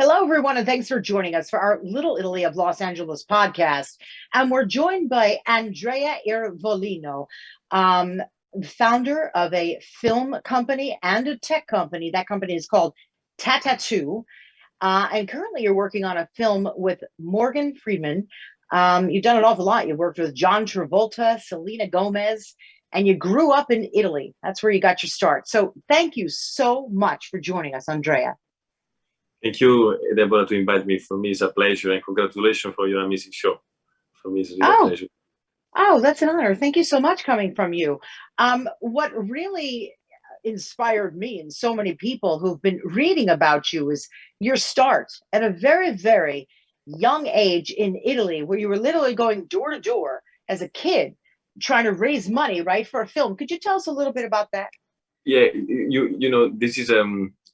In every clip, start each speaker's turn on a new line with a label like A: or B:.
A: Hello, everyone, and thanks for joining us for our Little Italy of Los Angeles podcast. And we're joined by Andrea Iervolino, founder of a film company and a tech company. That company is called Tattoo. And currently, you're working on a film with Morgan Freeman. You've done an awful lot. You've worked with John Travolta, Selena Gomez, and you grew up in Italy. That's where you got your start. So thank you so much for joining us, Andrea.
B: Thank you, Deborah, to invite me. For me, it's a pleasure, and congratulations for your amazing show. For me, it's really a pleasure.
A: Oh, that's an honor. Thank you so much coming from you. What really inspired me and so many people who've been reading about you is your start at a very, very young age in Italy, where you were literally going door to door as a kid, trying to raise money, right, for a film. Could you tell us a little bit about that?
B: Yeah, you know, this is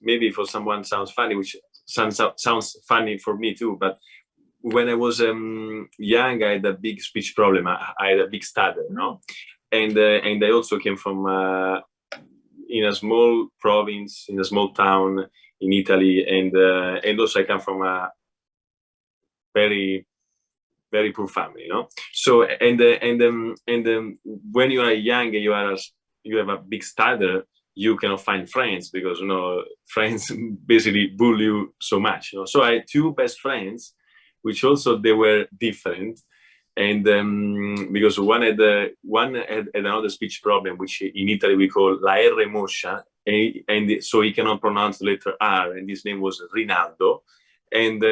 B: maybe for someone sounds funny, which sounds funny for me too. But when I was young, I had a big speech problem. I had a big stutter, and I also came from in a small province, in a small town in Italy, and also I come from a very poor family, So when you are young, you have a big stutter. You cannot find friends because friends basically bully you so much. So I had two best friends, which also they were different, and because one had another speech problem, which in Italy we call la R moscia, and so he cannot pronounce the letter R, and his name was Rinaldo, and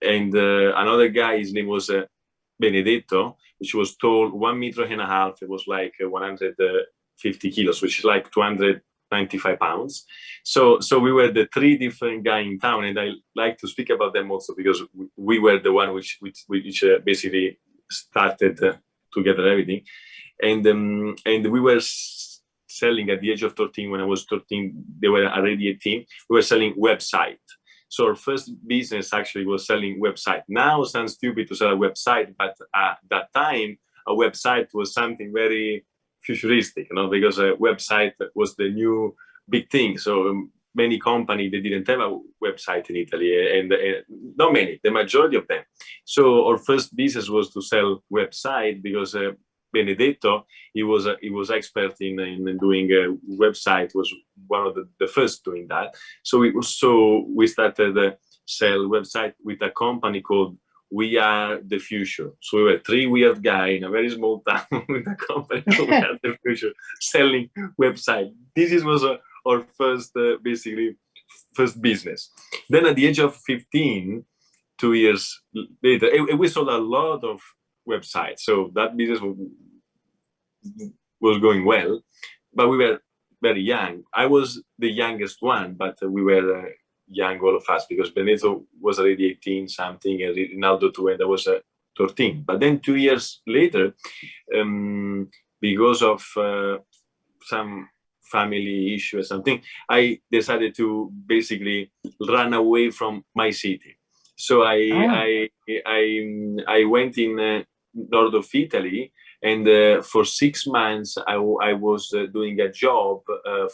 B: another guy, his name was Benedetto, which was tall, 1.5 meters. It was like 150 kilos, which is like 295 pounds. So we were the three different guys in town, and I like to speak about them also because we were the one which basically started together everything, and we were selling at the age of 13. When I was 13, they were already 18. We were selling website. So our first business actually was selling website. Now it sounds stupid to sell a website, but at that time, a website was something very futuristic, because a website was the new big thing. So many companies, they didn't have a website in Italy, and not many, the majority of them. So our first business was to sell website because Benedetto, he was expert in doing a website, was one of the first doing that. So we started sell website with a company called We Are the Future. So we were three weird guys in a very small town with a company called We Are the Future selling website. This was our first basically first business. Then at the age of 15, 2 years later, we sold a lot of websites. So that business was going well, but we were very young. I was the youngest one, but we were young, all of us, because Benedetto was already 18 something, and Rinaldo too, and I was 13. But then 2 years later, because of some family issue or something, I decided to basically run away from my city. So I went in north of Italy, and for 6 months I was doing a job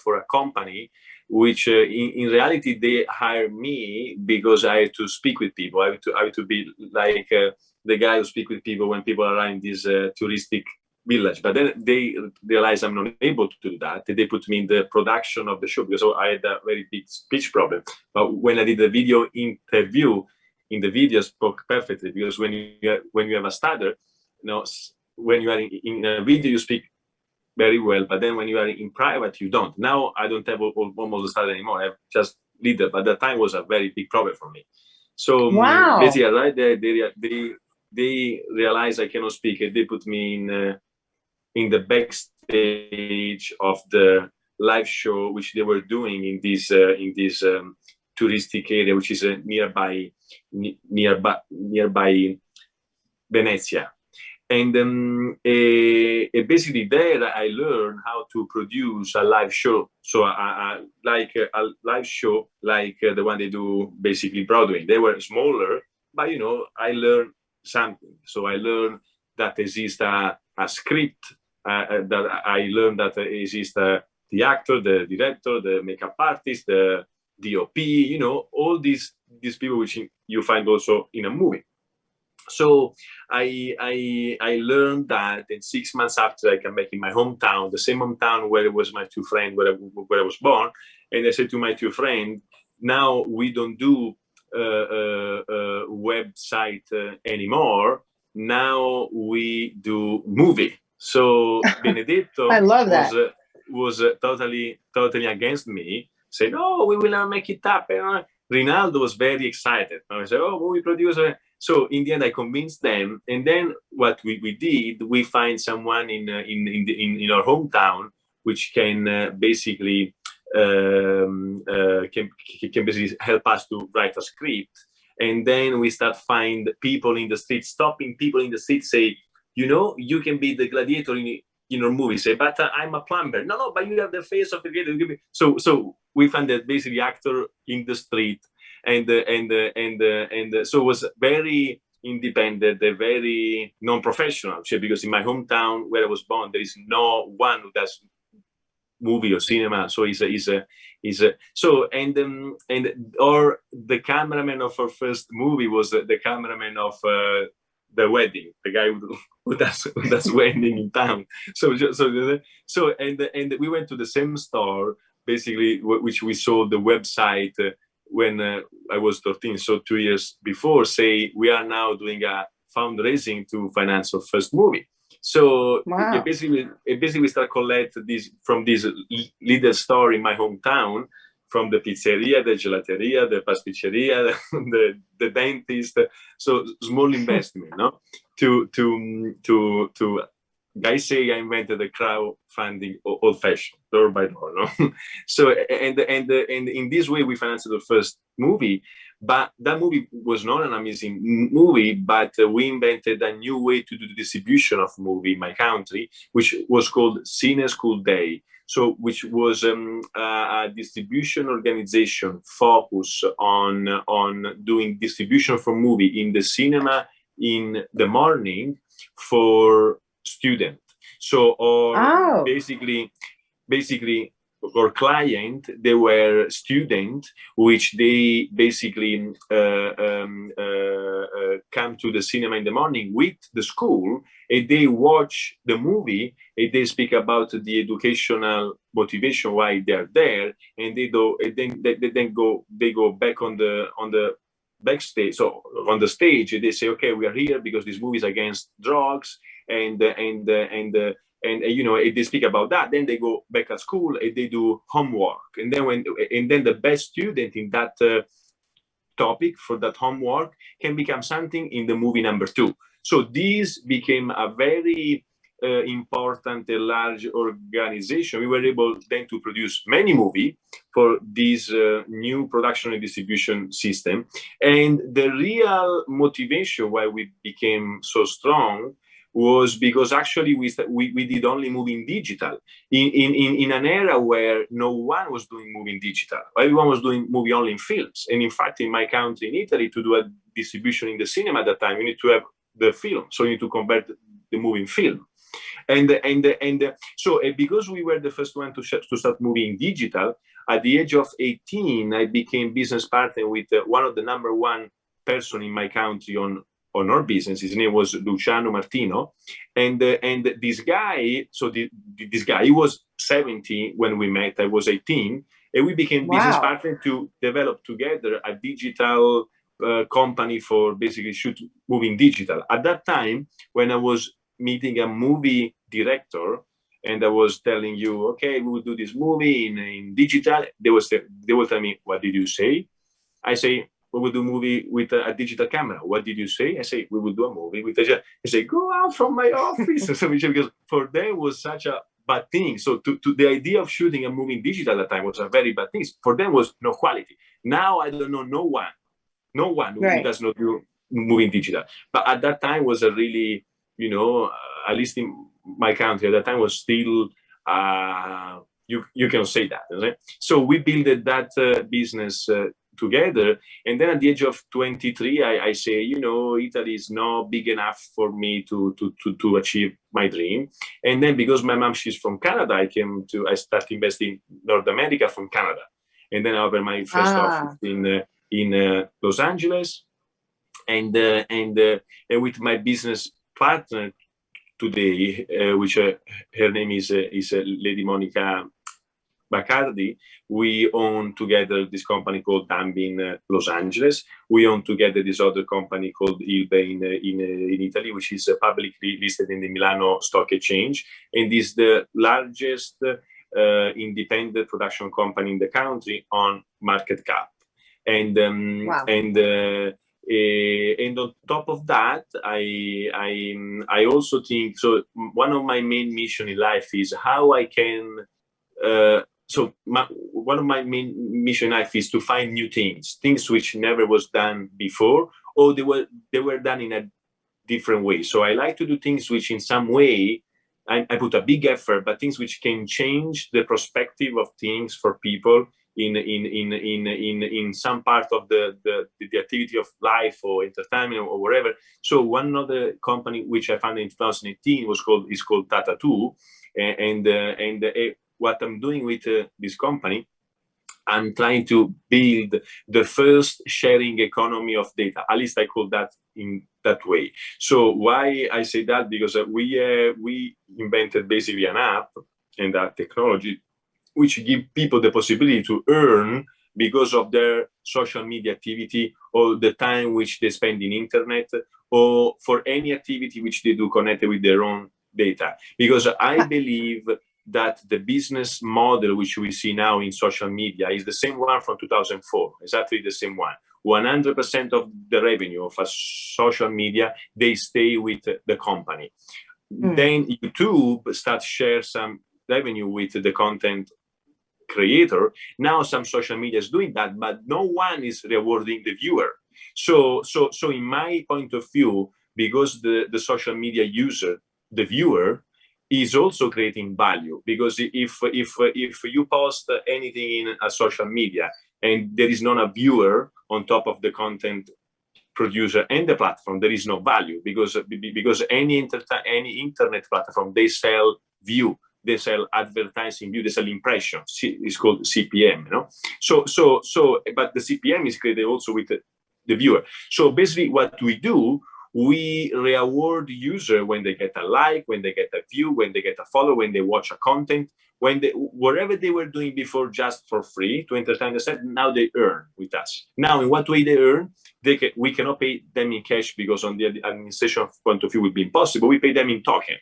B: for a company, which in reality they hired me because I had to speak with people. I had to be like the guy who speak with people when people are in this touristic village. But then they realized I'm not able to do that. They put me in the production of the show because I had a very big speech problem. But when I did the video interview, in the video spoke perfectly, because when you have a stutter, when you are in a video you speak very well, but then when you are in private you don't. Now I don't have almost a stutter anymore. I have just little, but that time was a very big problem for me. So
A: wow.
B: Basically, right there, they realized I cannot speak, and they put me in the backstage of the live show which they were doing in this touristic area, which is nearby Venezia. And basically there I learned how to produce a live show. So like a live show like the one they do basically Broadway. They were smaller, but I learned something. So I learned that exists a script, that I learned that exists the actor, the director, the makeup artist, the DOP, you know, all these people which you find also in a movie. So I learned that, and 6 months after I came back in my hometown, the same hometown where it was my two friends, where I was born, and I said to my two friends, now we don't do website anymore. Now we do movie. So Benedetto
A: I love that.
B: was totally against me. Said, "Oh, we will never make it happen." Rinaldo was very excited. I said, "Oh, movie producer." So in the end, I convinced them, and then what we did, we find someone in our hometown which can basically can basically help us to write a script, and then we start find people in the street, stopping people in the street, say, you know, you can be the gladiator in your movie. Say, but I'm a plumber. No, but you have the face of the gladiator. So we find that basically actor in the street. And so it was very independent, very non-professional, because in my hometown where I was born, there is no one who does movie or cinema. So or the cameraman of our first movie was the cameraman of the wedding, the guy who does wedding in town. So we went to the same store, basically, which we sold the website when I was 13, so 2 years before, say we are now doing a fundraising to finance our first movie. So
A: wow.
B: basically we start collect this from this little store in my hometown, from the pizzeria, the gelateria, the pasticceria, the dentist. So small investment, no? To guys say I invented the crowdfunding old fashioned, door by door, no? So and in this way we financed the first movie, but that movie was not an amazing movie, but we invented a new way to do the distribution of movie in my country, which was called Cine School Day. So which was a distribution organization focused on doing distribution for movie in the cinema in the morning for student. So or basically our client, they were students which they basically come to the cinema in the morning with the school, and they watch the movie, and they speak about the educational motivation why they're there, and they go back on the backstage, so on the stage, they say, okay, we are here because this movie is against drugs, and you know, they speak about that. Then they go back at school and they do homework, and then the best student in that topic for that homework can become something in the movie number 2. So this became a very important and large organization. We were able then to produce many movies for this new production and distribution system. And the real motivation why we became so strong was because actually we did only movie in digital in an era where no one was doing movie in digital. Everyone was doing movie only in films. And in fact, in my country, in Italy, to do a distribution in the cinema at that time, you need to have the film. So you need to convert the movie in film. So because we were the first one to start moving in digital, at the age of 18, I became business partner with one of the number one person in my country on our business. His name was Luciano Martino, and this guy. So this guy, he was 17 when we met. I was 18, and we became business partner to develop together a digital company for basically shoot moving digital. At that time, when I was meeting a movie director, and I was telling you, okay, we will do this movie in digital, they will tell me, what did you say? I say, we will do a movie with a digital camera. What did you say? I say, we will do a movie with a. I say, go out from my office. Because for them it was such a bad thing. So to the idea of shooting a movie in digital at the time was a very bad thing. For them was no quality. Now I don't know no one who does not do movie in digital. But at that time was a really, you know, at least in my country at that time was still, you can say that. Right? So we built that business together. And then at the age of 23, I say, you know, Italy is not big enough for me to achieve my dream. And then because my mom, she's from Canada, I started investing in North America from Canada. and then I opened my first office in Los Angeles, and with my business partner today, which her name is Lady Monica Bacardi. We own together this company called Dambi in Los Angeles. We own together this other company called Ilbe in Italy, which is publicly listed in the Milano Stock Exchange, and is the largest independent production company in the country on market cap. And
A: Wow.
B: And on top of that, I also think so. One of my main mission in life is how I can. One of my main mission in life is to find new things which never was done before, or they were done in a different way. So I like to do things which in some way I put a big effort, but things which can change the perspective of things for people in some part of the activity of life or entertainment or whatever. So one other company which I founded in 2018 is called Tata 2, and what I'm doing with this company, I'm trying to build the first sharing economy of data. At least I call that in that way. So why I say that? Because we invented basically an app and that technology which give people the possibility to earn because of their social media activity or the time which they spend in internet or for any activity which they do connected with their own data. Because I believe that the business model which we see now in social media is the same one from 2004, exactly the same one. 100% of the revenue of a social media, they stay with the company. Then YouTube starts share some revenue with the content creator. Now some social media is doing that, but no one is rewarding the viewer. So in my point of view, because the social media user, the viewer, is also creating value, because if you post anything in a social media and there is not a viewer on top of the content producer and the platform, there is no value, because any internet platform, they sell view, they sell advertising view, they sell impressions. It's called CPM, you know. But the CPM is created also with the viewer. So basically, what we do, we reward user when they get a like, when they get a view, when they get a follow, when they watch a content, whatever they were doing before just for free to entertain themselves, now they earn with us. Now, in what way they earn? We cannot pay them in cash because on the administration point of view would be impossible. We pay them in token,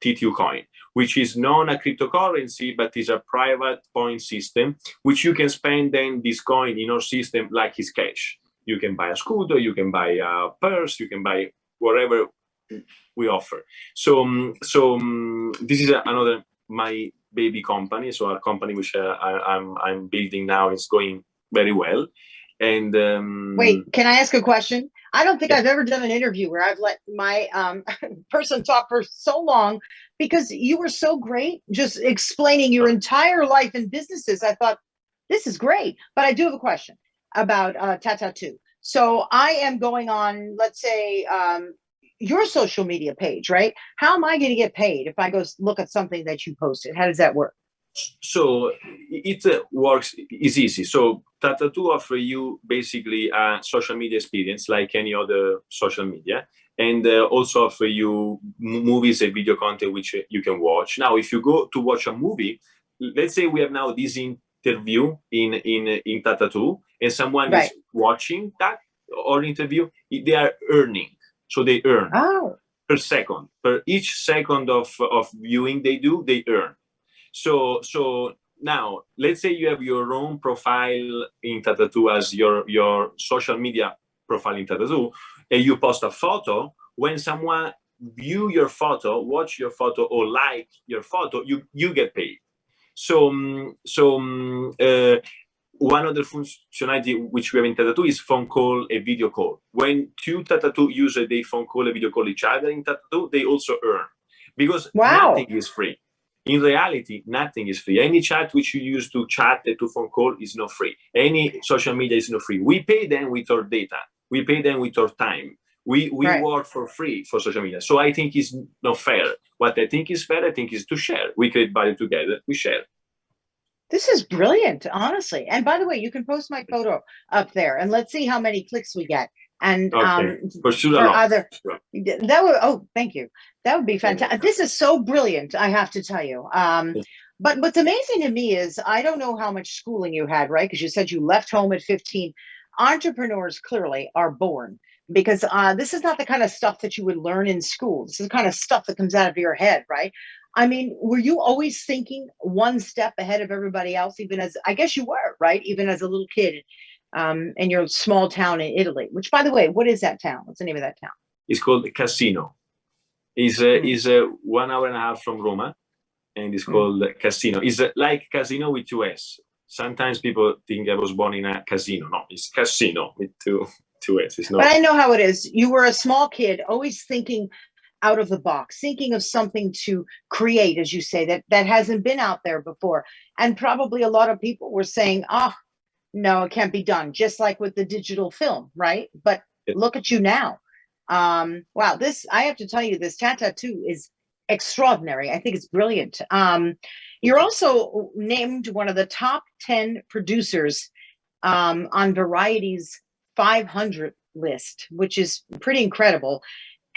B: TTU coin, which is not a cryptocurrency, but is a private point system, which you can spend then this coin in our system like it's cash. You can buy a scooter, you can buy a purse, you can buy whatever we offer. So this is another my baby company. So a company which I'm building now is going very well. And
A: wait, can I ask a question? I don't think I've ever done an interview where I've let my person talk for so long, because you were so great just explaining your entire life and businesses. I thought, this is great. But I do have a question about Tata 2. So I am going on, let's say, your social media page, right? How am I going to get paid if I go look at something that you posted? How does that work?
B: So it works, it's easy. So Tata 2 offer you basically a social media experience like any other social media, and also offer you movies and video content which you can watch. Now, if you go to watch a movie, let's say we have now this interview in Tata 2, and someone is watching that or interview, they are earning. So they earn per second. Per each second of viewing they do, they earn. So now, let's say you have your own profile in Tata 2 as your social media profile in Tata 2, and you post a photo. When someone view your photo, watch your photo, or like your photo, you get paid. So one other functionality which we have in Tata 2 is phone call and video call. When two Tata 2 users, they phone call and video call each other in Tata 2, they also earn, because nothing is free. In reality, nothing is free. Any chat which you use to chat and to phone call is not free. Any social media is not free. We pay them with our data. We pay them with our time. We work for free for social media. So I think it's not fair. What I think is fair, I think, is to share. We create value together. We share.
A: This is brilliant, honestly. And by the way, you can post my photo up there and let's see how many clicks we get. And
B: Okay, for sure a
A: for
B: lot.
A: other
B: Sure.
A: that would, oh, thank you. That would be
B: Yeah.
A: fantastic. This is so brilliant, I have to tell you. But what's amazing to me is I don't know how much schooling you had, right? Because you said you left home at 15. Entrepreneurs clearly are born because this is not the kind of stuff that you would learn in school. This is the kind of stuff that comes out of your head, right? I mean, were you always thinking one step ahead of everybody else, even as I guess you were, right? Even as a little kid in your small town in Italy, which, by the way, what is that town? What's the name of that town?
B: It's called Casino.
A: Mm,
B: Is 1 hour and a half from Roma, and it's
A: mm.
B: called Casino. It's like Casino with two S. Sometimes people think I was born in a casino. No, it's Casino with two S. It's
A: But
B: not.
A: I know how it is. You were a small kid, always thinking out of the box, thinking of something to create, as you say, that hasn't been out there before. And probably a lot of people were saying, "Oh, no, it can't be done," just like with the digital film, right? But look at you now. Wow, this I have to tell you, this tattoo is extraordinary. I think it's brilliant. You're also named one of the top 10 producers on Variety's 500 list, which is pretty incredible.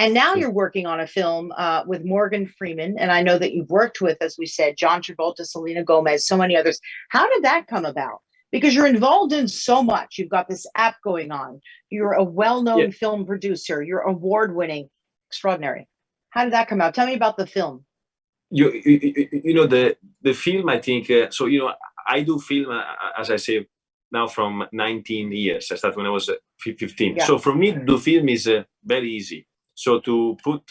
A: And now you're working on a film with Morgan Freeman, and I know that you've worked with, as we said, John Travolta, Selena Gomez, so many others. How did that come about? Because you're involved in so much. You've got this app going on. You're a
B: Yeah,
A: well-known film producer. You're award-winning, extraordinary. How did that come out? Tell me about the film.
B: you know the film. I think so. I do film as I say now from 19 years. I started when I was 15.
A: Yeah.
B: So for me, the film is very easy. So to put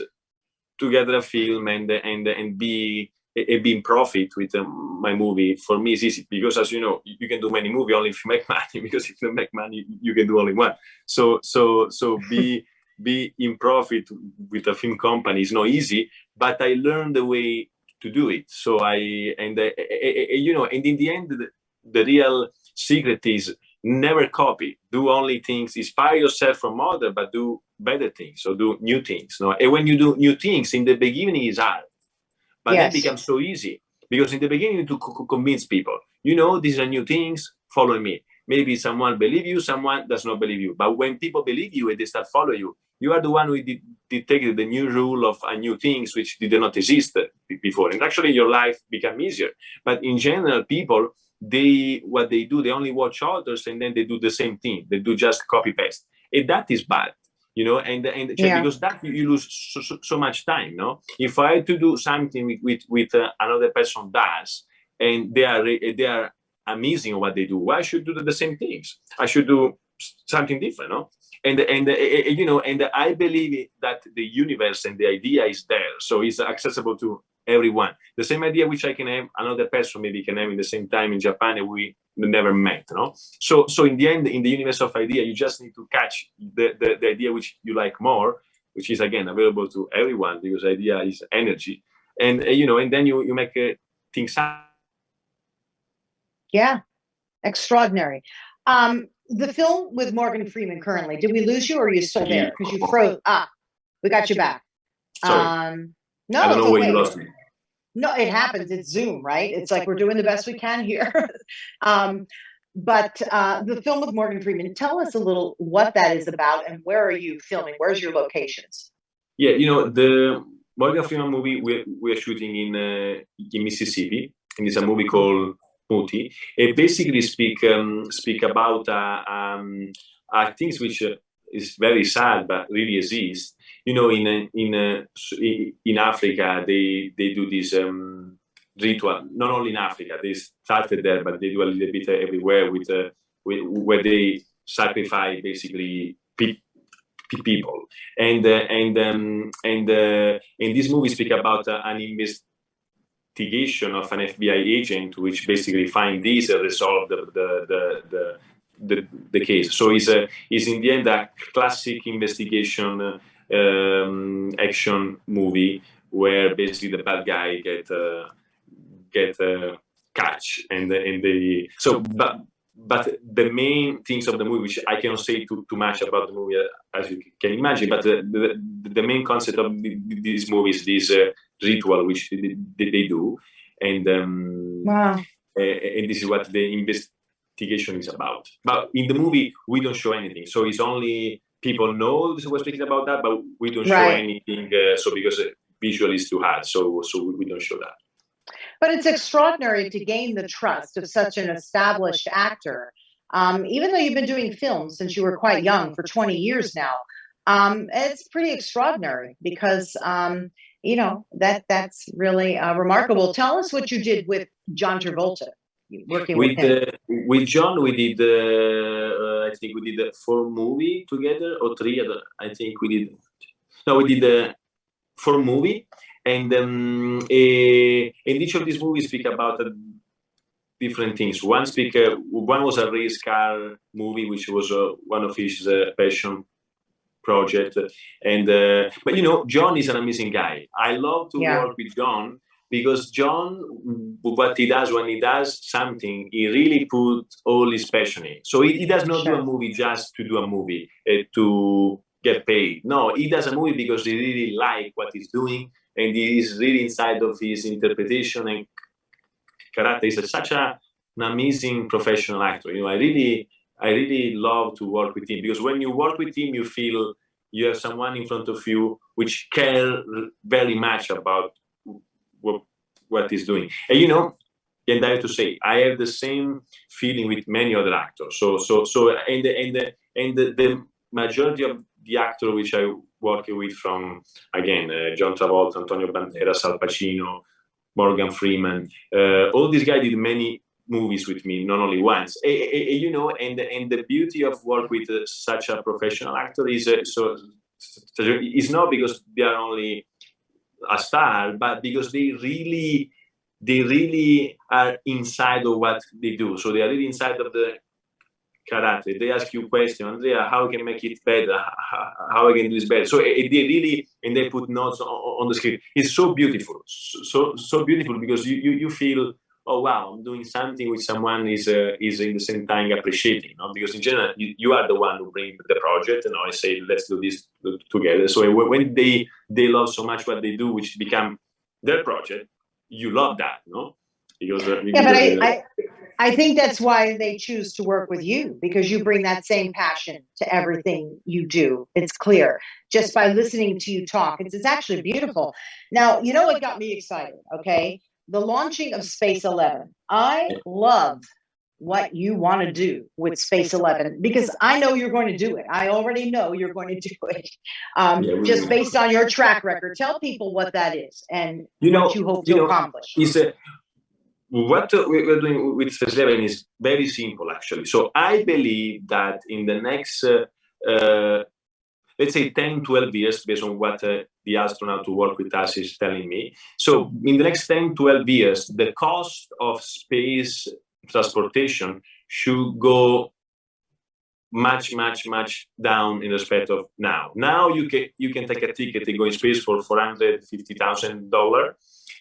B: together a film and be in profit with my movie for me is easy because as you know you can do many movies only if you make money because if you make money you can do only one. So be in profit with a film company is not easy, but I learned the way to do it. So and in the end the real secret is never copy, do only things, inspire yourself from other, but do better things, so do new things, no? And when you do new things in the beginning is hard, but then
A: Yes.
B: becomes so easy because in the beginning you to convince people, these are new things, follow me. Maybe someone believe you, someone does not believe you, but when people believe you and they start follow you, you are the one who detected the new rule of new things which did not exist before, and actually your life become easier. But in general people, what they do, they only watch others and then they do the same thing, they do just copy paste, and that is bad.
A: Yeah.
B: Because that you lose so much time. No, if I had to do something with another person does, and they are amazing at what they do, why should do the same things? I should do something different. No, and I believe that the universe and the idea is there, so it's accessible to everyone. The same idea which I can have, another person maybe can have in the same time in Japan, and we never met. No, so in the end, in the universe of idea, you just need to catch the idea which you like more, which is again available to everyone because idea is energy, and then you make things happen.
A: Yeah. Extraordinary. The film with Morgan Freeman currently, did we lose you or are you still there? Because you froze. Ah, we got you back.
B: Sorry, I
A: No,
B: don't
A: it's
B: know where you
A: okay.
B: lost me.
A: No, it happens. It's Zoom, right? It's like we're doing the best we can here. um, but the film with Morgan Freeman, tell us a little what that is about and where are you filming? Where's your locations?
B: Yeah, the Morgan Freeman movie we're shooting in Mississippi, and it's a movie called Muti. It basically speak about things which is very sad but really exist. In Africa they do this ritual. Not only in Africa, they started there, but they do a little bit everywhere where they sacrifice basically people, and this movie speak about an investigation of an FBI agent, which basically find this and resolve the case. So it's in the end a classic investigation action movie where basically the bad guy get catch, and they so but the main things of the movie, which I cannot say too much about the movie, as you can imagine, but the main concept of this movie is this ritual which they do, and
A: Wow.
B: and this is what the investigation is about. But in the movie, we don't show anything, so it's only people know we're speaking about that, but we don't show anything. So because visual is too hard, so we don't show that.
A: But it's extraordinary to gain the trust of such an established actor. Even though you've been doing films since you were quite young, for 20 years now, it's pretty extraordinary because, you know, that's really remarkable. Tell us what you did with John Travolta, working with him.
B: With John, we did, I think we did 4 movies together, or 3, I think we did. No, we did 4 movies. And each of these movies speak about different things. One was a race car movie, which was one of his passion project. And but you know, John is an amazing guy. I love to work with John because John, what he does when he does something, he really puts all his passion in. So he does not do a movie just to do a movie to get paid. No, he does a movie because he really like what he's doing, and he is really inside of his interpretation and character. He's such an amazing professional actor. You know, I really love to work with him, because when you work with him, you feel you have someone in front of you which care very much about what he's doing. And you know, and I have to say, I have the same feeling with many other actors. So the majority of the actors which I work with, from again John Travolta, Antonio Banderas, Al Pacino, Morgan Freeman, all these guys did many movies with me, not only once. You know, and the beauty of work with such a professional actor is it's not because they are only a star, but because they really are inside of what they do. So they are really inside of the character. They ask you questions, Andrea, how I can make it better? How I can do this better? So they really, and they put notes on the script. It's so beautiful, so beautiful, because you feel, oh wow, I'm doing something which someone is in the same time appreciating. No? Because in general, you are the one who brings the project, and I say, let's do this together. So when they love so much what they do, which become their project, you love that, no? Because
A: I think that's why they choose to work with you, because you bring that same passion to everything you do. It's clear just by listening to you talk. It's actually beautiful. Now, you know what got me excited? Okay, the launching of Space 11. I love what you want to do with Space 11, because I know you're going to do it. I already know you're going to do it. Just based on your track record. Tell people what that is and what you hope to accomplish.
B: What we're doing with Space 11 is very simple, actually. So I believe that in the next, let's say 10, 12 years, based on what the astronaut who work with us is telling me. So in the next 10, 12 years, the cost of space transportation should go much down in respect of now. Now you can take a ticket to go in space for $450,000.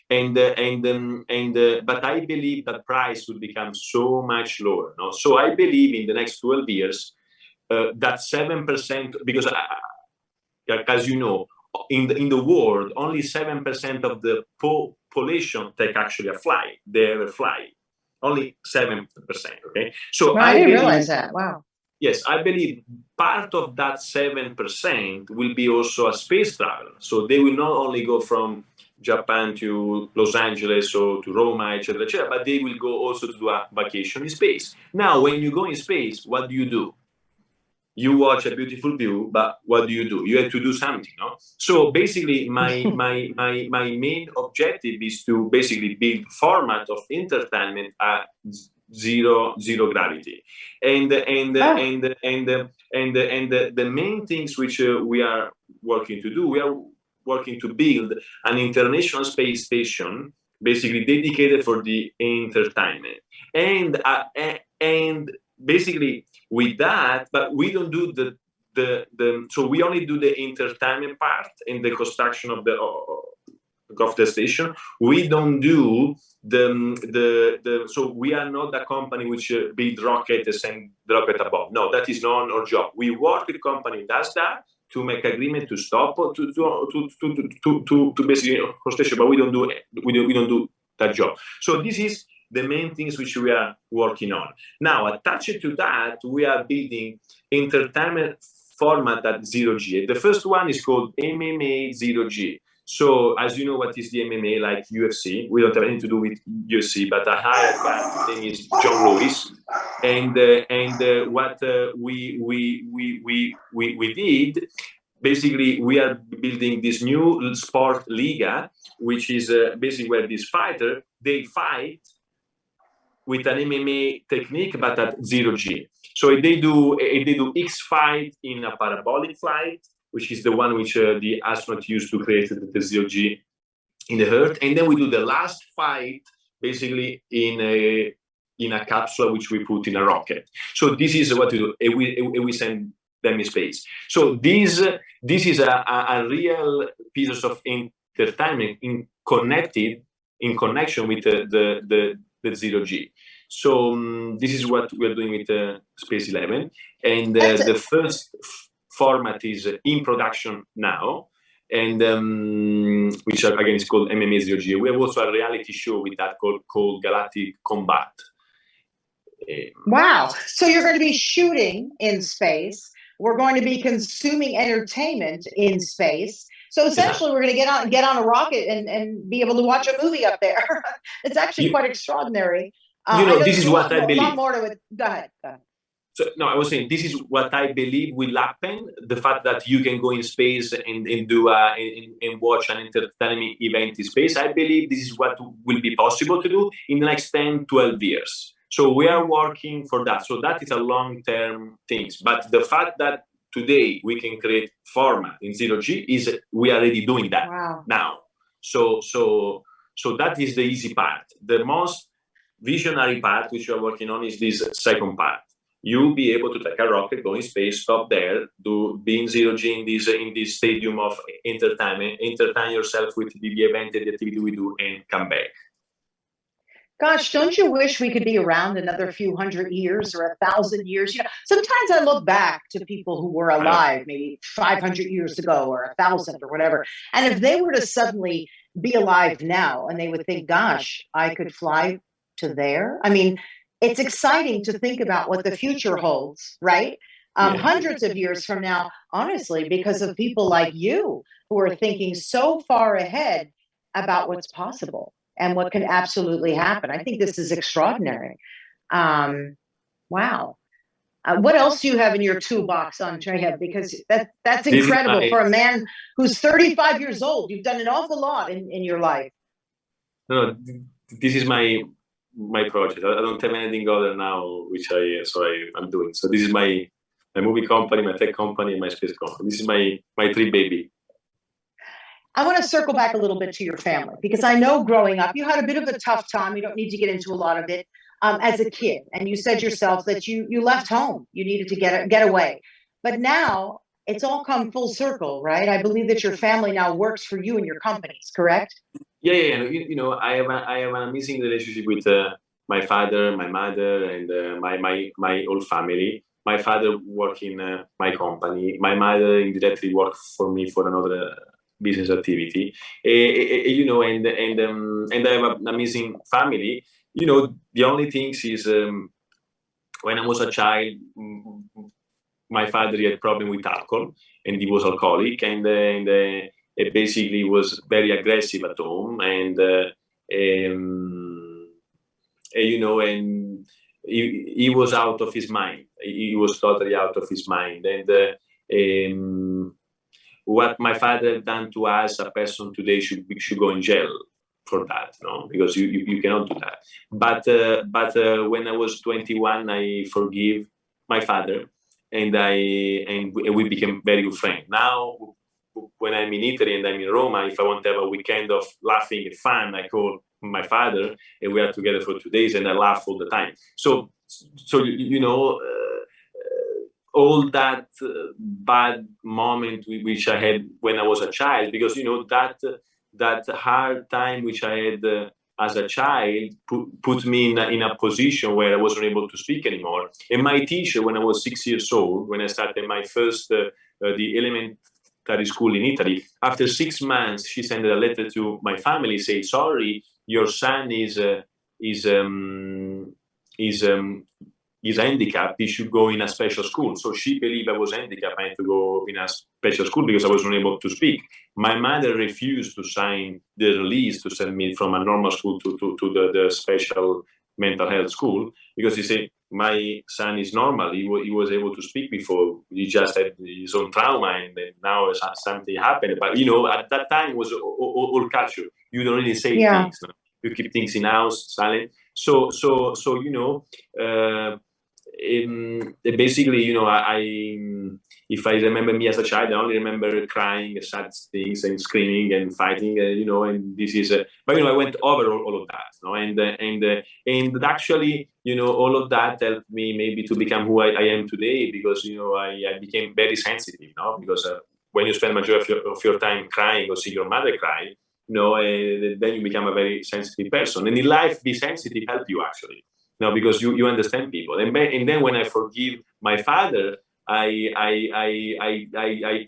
B: But I believe that price will become so much lower. No? So I believe in the next 12 years that 7%, because as you know, in the world, only 7% of the population take actually a flight. They ever fly, only 7%. Okay, so
A: well, I didn't realize that. Wow.
B: Yes, I believe part of that 7% will be also a space travel. So they will not only go from Japan to Los Angeles or to Roma, etc., but they will go also to do a vacation in space. Now, when you go in space, what do? You watch a beautiful view, but what do? You have to do something, no? So basically, my main objective is to basically build format of entertainment at zero gravity, and the main things which we are working to do, we are working to build an international space station, basically dedicated for the entertainment, and basically with that, but we don't do so we only do the entertainment part and the construction of the station. We don't do so we are not a company which build rockets and drop it above. No, that is not our job. We work with company that does that, to make agreement to stop to basically construction, but we don't do that job. So this is the main things which we are working on. Now, attached to that, we are building entertainment format at 0G. The first one is called MMA 0G. So, as you know, what is the MMA, like UFC? We don't have anything to do with UFC, but a higher guy, his name is John Lewis. And what we did, basically, we are building this new sport liga, which is basically where these fighters, they fight with an MMA technique, but at 0G. So they do X fight in a parabolic flight, which is the one which the astronaut used to create the 0G in the Earth. And then we do the last fight basically in a capsule which we put in a rocket. So this is what we do. We send them in space. So this is a real piece of entertainment in connection with the 0G. So this is what we're doing with Space 11. And the first format is in production now, and which again is called MMA 0G. We have also a reality show with that called Galactic Combat.
A: Wow. So you're going to be shooting in space. We're going to be consuming entertainment in space. So essentially, we're going to get on a rocket and be able to watch a movie up there. It's actually quite extraordinary.
B: This is what I believe.
A: A lot more to it. Go ahead.
B: So, no, I was saying this is what I believe will happen. The fact that you can go in space and watch an entertainment event in space, I believe this is what will be possible to do in the next 10, 12 years. So we are working for that. So that is a long-term thing. But the fact that today we can create format in 0G is we are already doing that now. So that is the easy part. The most visionary part which we are working on is this second part. You'll be able to take a rocket, go in space, stop there, be in 0G in this stadium of entertainment, entertain yourself with the event and the activity we do, and come back.
A: Gosh, don't you wish we could be around another few hundred years or 1,000 years? Sometimes I look back to people who were alive maybe 500 years ago or 1,000 or whatever. And if they were to suddenly be alive now and they would think, gosh, I could fly to there. I mean, it's exciting to think about what the future holds, right? Hundreds of years from now, honestly, because of people like you who are thinking so far ahead about what's possible and what can absolutely happen. I think this is extraordinary. Wow. What else do you have in your toolbox, Andrea? Because that's incredible for a man who's 35 years old. You've done an awful lot in your life.
B: No, this is my project. I don't have anything other now, which I'm doing. So this is my movie company, my tech company, and my space company. This is my three baby.
A: I want to circle back a little bit to your family, because I know growing up, you had a bit of a tough time. You don't need to get into a lot of it as a kid. And you said yourself that you left home. You needed to get away. But now it's all come full circle, right? I believe that your family now works for you and your companies, correct?
B: Yeah. I have an amazing relationship with my father, my mother, and my whole family. My father works in my company. My mother indirectly works for me for another business activity. And I have an amazing family. The only thing is when I was a child, my father had a problem with alcohol, and he was alcoholic, and it basically was very aggressive at home, and he was out of his mind. He was totally out of his mind, and what my father had done to us, a person today should go in jail for that, because you cannot do that. But when I was 21, I forgive my father, and we became very good friends. Now, when I'm in Italy and I'm in Roma, if I want to have a weekend of laughing and fun, I call my father, and we are together for 2 days, and I laugh all the time. So all that bad moment which I had when I was a child, because that hard time which I had as a child put me in a position where I wasn't able to speak anymore. And my teacher, when I was 6 years old, when I started my first the elementary school in Italy, after 6 months, she sent a letter to my family saying, "Sorry, your son is is handicapped, he should go in a special school. So she believed I was handicapped. I had to go in a special school because I was unable to speak. My mother refused to sign the release to send me from a normal school to the special mental health school, because he said, my son is normal. He was able to speak before. He just had his own trauma, and then now something happened. But, at that time it was all culture. You don't really say things. No? You keep things in house, silent. So basically, if I remember me as a child, I only remember crying, sad things, and screaming and fighting, and this is. But I went over all of that, and actually, all of that helped me maybe to become who I am today, because I became very sensitive, because when you spend majority of your time crying or see your mother cry, then you become a very sensitive person, and in life, be sensitive help you actually. No, because you understand people, and then when I forgive my father, I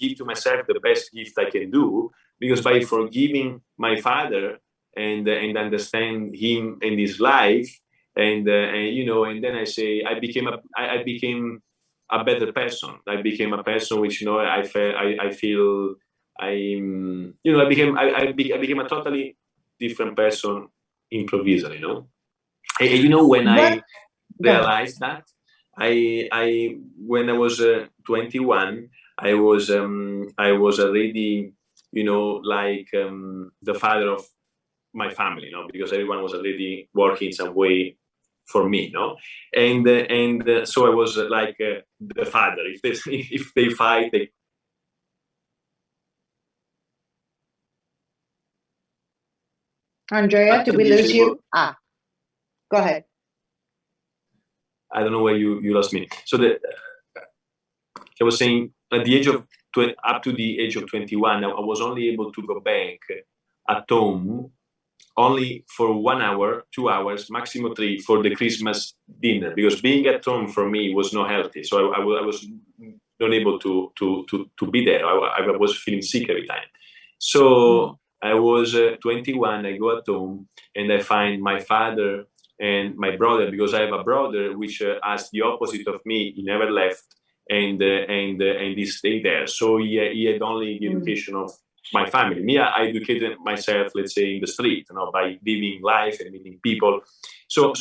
B: give to myself the best gift I can do, because by forgiving my father and understand him and his life, and then I say I became a better person. I became a person which I feel I became a totally different person improvisely, when I realized that, I when I was 21, I was already, the father of my family, because everyone was already working some way for me, and so I was like the father. If they fight, they.
A: Andrea, did we lose you? Go ahead.
B: I don't know where you lost me. So I was saying, at the age of up to the age of 21, I was only able to go back at home only for 1 hour, 2 hours, maximum 3 for the Christmas dinner, because being at home for me was not healthy. So I was not able to be there. I was feeling sick every time. So I was 21. I go at home and I find my father and my brother, because I have a brother which as the opposite of me, he never left, and he stayed there. So he had only the education of my family. Me, I educated myself, let's say, in the street, by living life and meeting people. So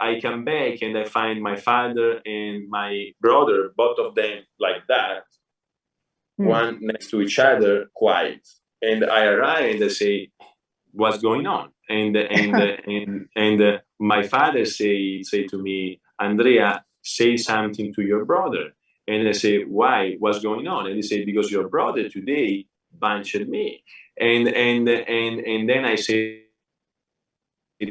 B: I come back and I find my father and my brother, both of them like that, one next to each other, quiet. And I arrive and I say, "What's going on?" And my father say to me, "Andrea, say something to your brother." And I say, "Why? What's going on?" And he said, "Because your brother today punched me." And then I say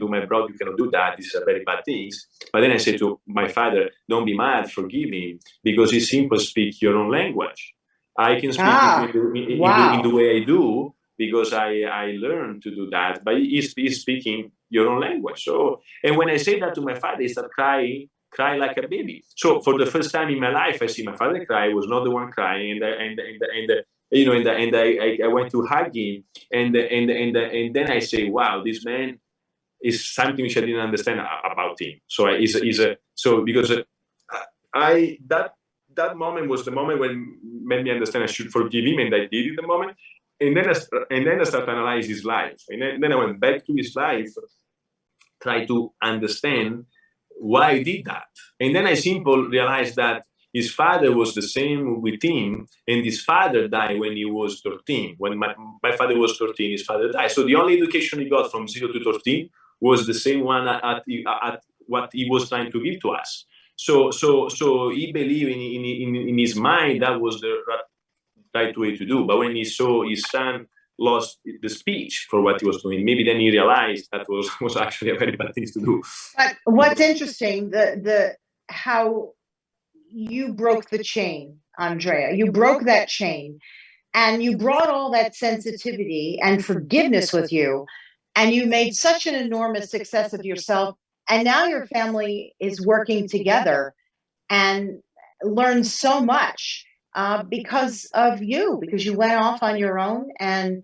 B: to my brother, "You cannot do that. This is a very bad thing." But then I say to my father, "Don't be mad, forgive him, because he simply speaks your own language. I can speak in the way I do, because I learned to do that, but he's speaking your own language." So, and when I say that to my father, he started cry like a baby. So for the first time in my life, I see my father cry. I was not the one crying, and I went to hug him, and then I say, "Wow, this man is something which I didn't understand about him." So because I that moment was the moment when made me understand I should forgive him, and I did it the moment. And then I started to analyze his life, and then I went back to his life, try to understand why he did that. And then I simply realized that his father was the same with him, and his father died when he was 13. When my father was 13, his father died. So the only education he got from 0 to 13 was the same one at what he was trying to give to us. So he believed in his mind that was the right way to do. But when he saw his son lost the speech for what he was doing, maybe then he realized that was actually a very bad thing to do.
A: But what's interesting, the how you broke the chain, Andrea. You broke that chain, and you brought all that sensitivity and forgiveness with you, and you made such an enormous success of yourself. And now your family is working together and learned so much because of you, because you went off on your own and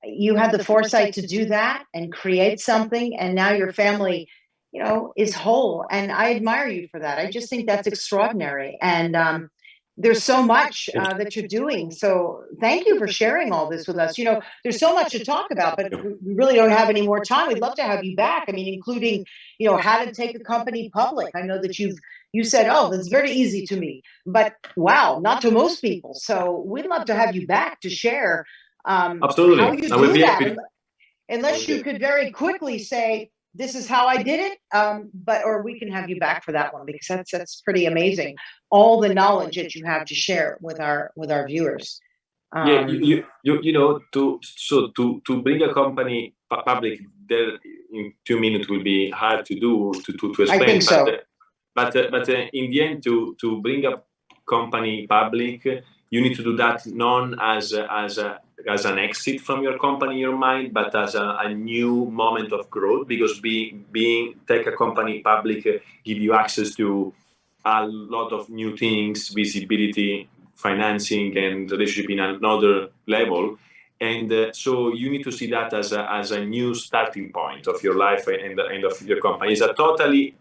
A: you had the foresight to do that and create something, and now your family, is whole. And I admire you for that. I just think that's extraordinary. And there's so much that you're doing. So thank you for sharing all this with us. There's so much to talk about, but we really don't have any more time. We'd love to have you back. I mean, including, how to take a company public. I know that you said, oh, that's very easy to me, but wow, not to most people. So we'd love to have you back to share
B: Absolutely.
A: how you do that. Unless you could very quickly say, this is how I did it, or we can have you back for that one, because that's pretty amazing. All the knowledge that you have to share with our viewers.
B: Yeah, to bring a company public there in 2 minutes will be hard to do to explain.
A: I think so.
B: But in the end, to bring a company public, you need to do that not as an exit from your company in your mind, but as a new moment of growth, because take a company public give you access to a lot of new things, visibility, financing, and relationship in another level. And so you need to see that as a new starting point of your life and of your company. It's a totally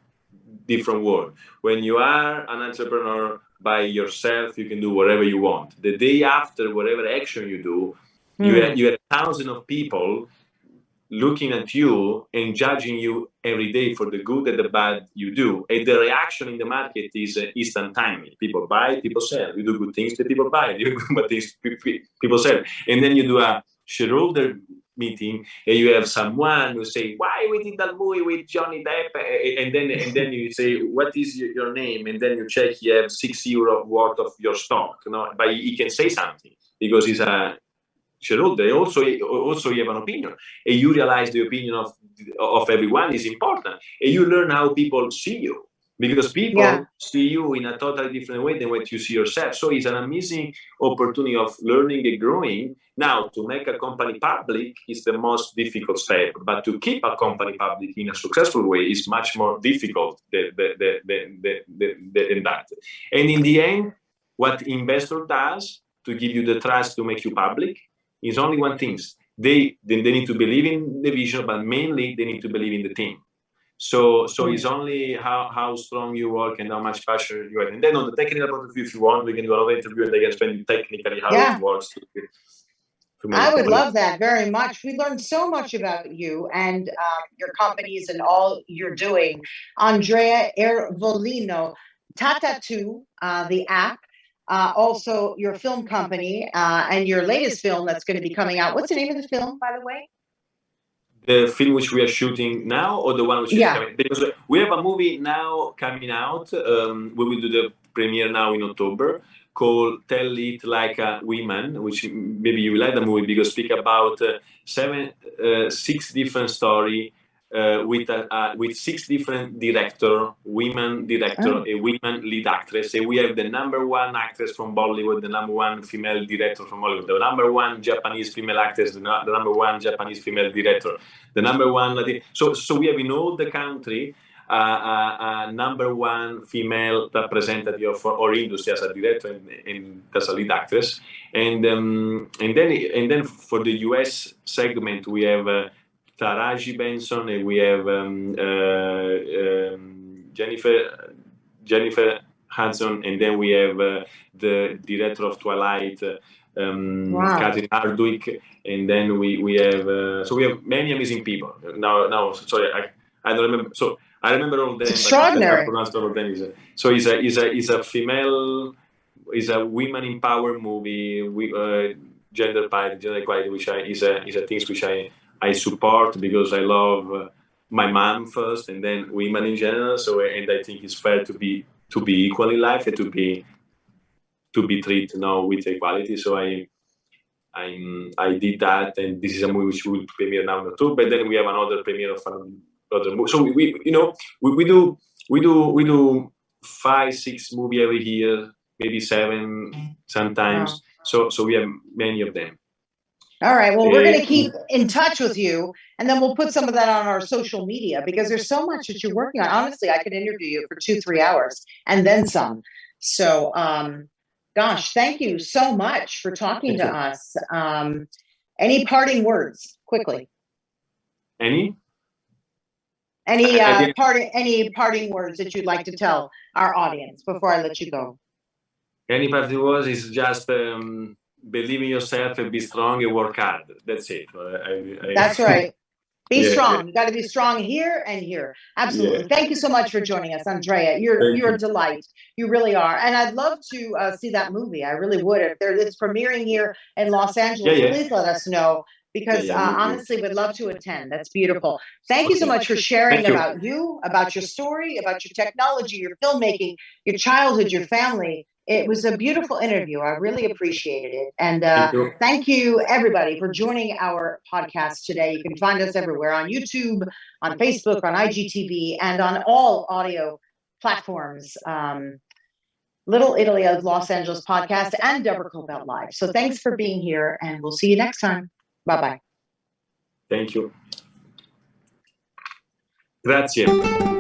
B: different world. When you are an entrepreneur by yourself, you can do whatever you want. The day after, whatever action you do, you have thousands of people looking at you and judging you every day for the good and the bad you do. And the reaction in the market is instantaneous. People buy, people sell. You do good things, the people buy. You do bad things, people sell. And then you do a shareholder meeting, and you have someone who say, why we did that movie with Johnny Depp? And then you say, what is your name? And then you check, you have €6 worth of your stock. But he can say something because he's a shareholder. Also you have an opinion, and you realize the opinion of everyone is important, and you learn how people see you, because people see you in a totally different way than what you see yourself. So it's an amazing opportunity of learning and growing. Now, to make a company public is the most difficult step, but to keep a company public in a successful way is much more difficult than that. And in the end, what investor does to give you the trust to make you public is only one thing. They need to believe in the vision, but mainly they need to believe in the team. So it's only how strong you work and how much passion you have. And then on the technical point of view, if you want, we can do another interview and they can explain technically how it works.
A: I would love that very much. We learned so much about you and your companies and all you're doing. Andrea Iervolino, Tata2, the app, also your film company, and your latest film that's going to be coming out. What's the name of the film, by the way?
B: The film which we are shooting now, or the one which is coming? Because we have a movie now coming out. We will do the premiere now in October, called Tell It Like a Woman, which maybe you will like the movie because speak about 6 different stories with 6 different women director, a women lead actress. And we have the #1 actress from Bollywood, the #1 female director from Hollywood, the #1 Japanese female actress, the #1 Japanese female director, the #1 Latin. So we have in all the country a #1 female representative for our industry as a director and as a lead actress, and then for the US segment we have Taraji Benson, and we have Jennifer Hudson, and then we have the director of Twilight, Catherine Hardwicke, and then we have so we have many amazing people. Now, sorry, I don't remember. So I remember all of them.
A: Extraordinary.
B: So it's a female, it's a women empowered movie with gender equality, which is a things which I support because I love my mom first, and then women in general. So, and I think it's fair to be equal in life and to be treated now with equality. So I did that, and this is a movie which will premiere now in October. But then we have another premiere of another movie. So we do 5-6 movies every year, maybe 7 sometimes. Wow. So we have many of them.
A: All right. Well, we're going to keep in touch with you, and then we'll put some of that on our social media because there's so much that you're working on. Honestly, I could interview you for 2-3 hours and then some. So, gosh, thank you so much for talking to us. Any parting words, quickly?
B: Any?
A: Any
B: I didn't-
A: any parting words that you'd like to tell our audience before I let you go?
B: Any party was is just believe in yourself and be strong and work hard. That's it.
A: That's right. Be
B: Yeah,
A: strong.
B: yeah.
A: You got to be strong here and here. Absolutely.
B: Yeah.
A: Thank you so much for joining us, Andrea. You're a delight. You really are. And I'd love to see that movie. I really would. If it's premiering here in Los Angeles,
B: Yeah.
A: please let us know because
B: Yeah,
A: honestly, we'd love to attend. That's beautiful. Thank you so much for sharing about you, about your story, about your technology, your filmmaking, your childhood, your family. It was a beautiful interview. I really appreciated it. And thank you, everybody, for joining our podcast today. You can find us everywhere on YouTube, on Facebook, on IGTV, and on all audio platforms. Little Italy of Los Angeles podcast and Deborah Kobylt Live. So thanks for being here, and we'll see you next time. Bye-bye.
B: Thank you. Grazie.